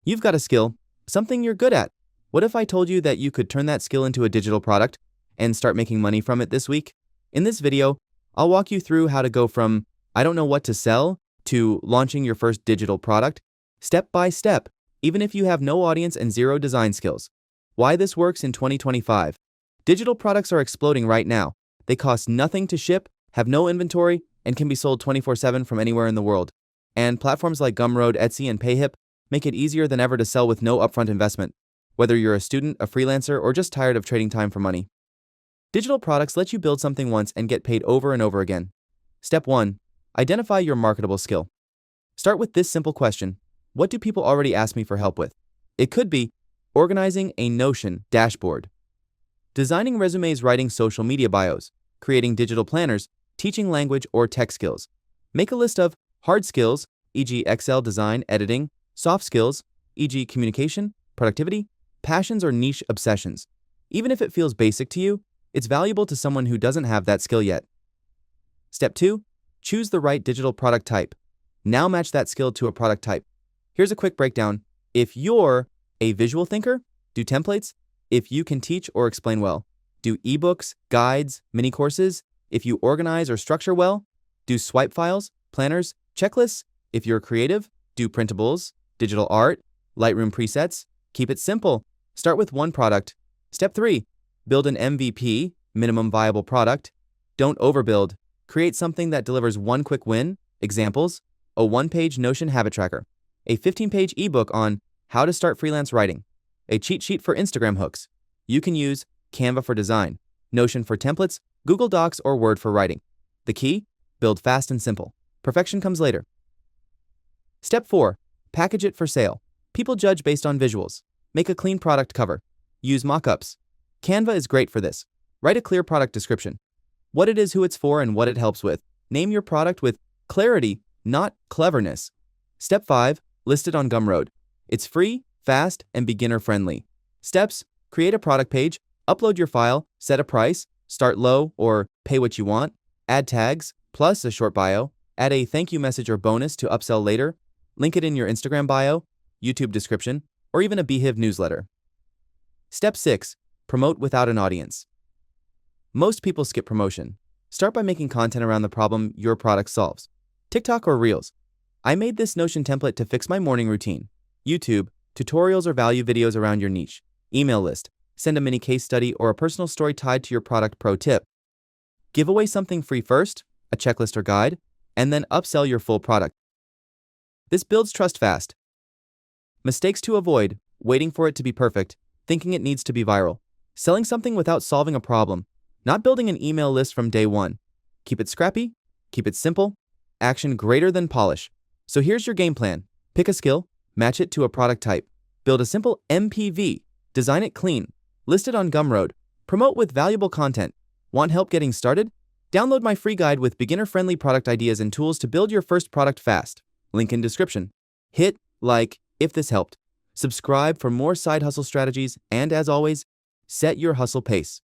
You've got a skill, something you're good at. What if I told you that you could turn that skill into a digital product and start making money from it this week? In this video, I'll walk you through how to go from I don't know what to sell to launching your first digital product, step by step, even if you have no audience and zero design skills. Why this works in 2025. Digital products are exploding right now. They cost nothing to ship, have no inventory, and can be sold 24/7 from anywhere in the world. And platforms like Gumroad, Etsy, and Payhip make it easier than ever to sell with no upfront investment, whether you're a student, a freelancer, or just tired of trading time for money. Digital products let you build something once and get paid over and over again. Step 1. Identify your marketable skill. Start with this simple question. What do people already ask me for help with? It could be organizing a Notion dashboard, designing resumes, writing social media bios, creating digital planners, teaching language or tech skills. Make a list of hard skills, e.g. Excel design, editing, soft skills, e.g. communication, productivity, passions or niche obsessions. Even if it feels basic to you, it's valuable to someone who doesn't have that skill yet. Step 2. Choose the right digital product type. Now match that skill to a product type. Here's a quick breakdown. If you're a visual thinker, do templates. If you can teach or explain well, do ebooks, guides, mini courses. If you organize or structure well, do swipe files, planners, checklists. If you're creative, do printables, digital art, Lightroom presets. Keep it simple. Start with one product. Step 3. Build an MVP, minimum viable product. Don't overbuild. Create something that delivers one quick win. Examples: a 1-page Notion habit tracker, a 15-page ebook on how to start freelance writing, a cheat sheet for Instagram hooks. You can use Canva for design, Notion for templates, Google Docs or Word for writing. The key? Build fast and simple. Perfection comes later. Step 4. Package it for sale. People judge based on visuals. Make a clean product cover. Use mock-ups. Canva is great for this. Write a clear product description. What it is, who it's for, and what it helps with. Name your product with clarity, not cleverness. Step 5. List it on Gumroad. It's free, fast, and beginner-friendly. Steps: create a product page, upload your file, set a price, start low or pay what you want, add tags, plus a short bio, add a thank you message or bonus to upsell later, link it in your Instagram bio, YouTube description, or even a Beehive newsletter. Step 6. Promote without an audience. Most people skip promotion. Start by making content around the problem your product solves. TikTok or Reels. I made this Notion template to fix my morning routine. YouTube, tutorials or value videos around your niche. Email list. Send a mini case study or a personal story tied to your product pro tip. Give away something free first, a checklist or guide, and then upsell your full product. This builds trust fast. Mistakes to avoid: waiting for it to be perfect, thinking it needs to be viral, selling something without solving a problem, not building an email list from day one. Keep it scrappy, keep it simple, action greater than polish. So here's your game plan. Pick a skill, match it to a product type, build a simple MPV, design it clean, list it on Gumroad, promote with valuable content. Want help getting started? Download my free guide with beginner-friendly product ideas and tools to build your first product fast. Link in description. Hit like if this helped. Subscribe for more side hustle strategies, and as always, set your hustle pace.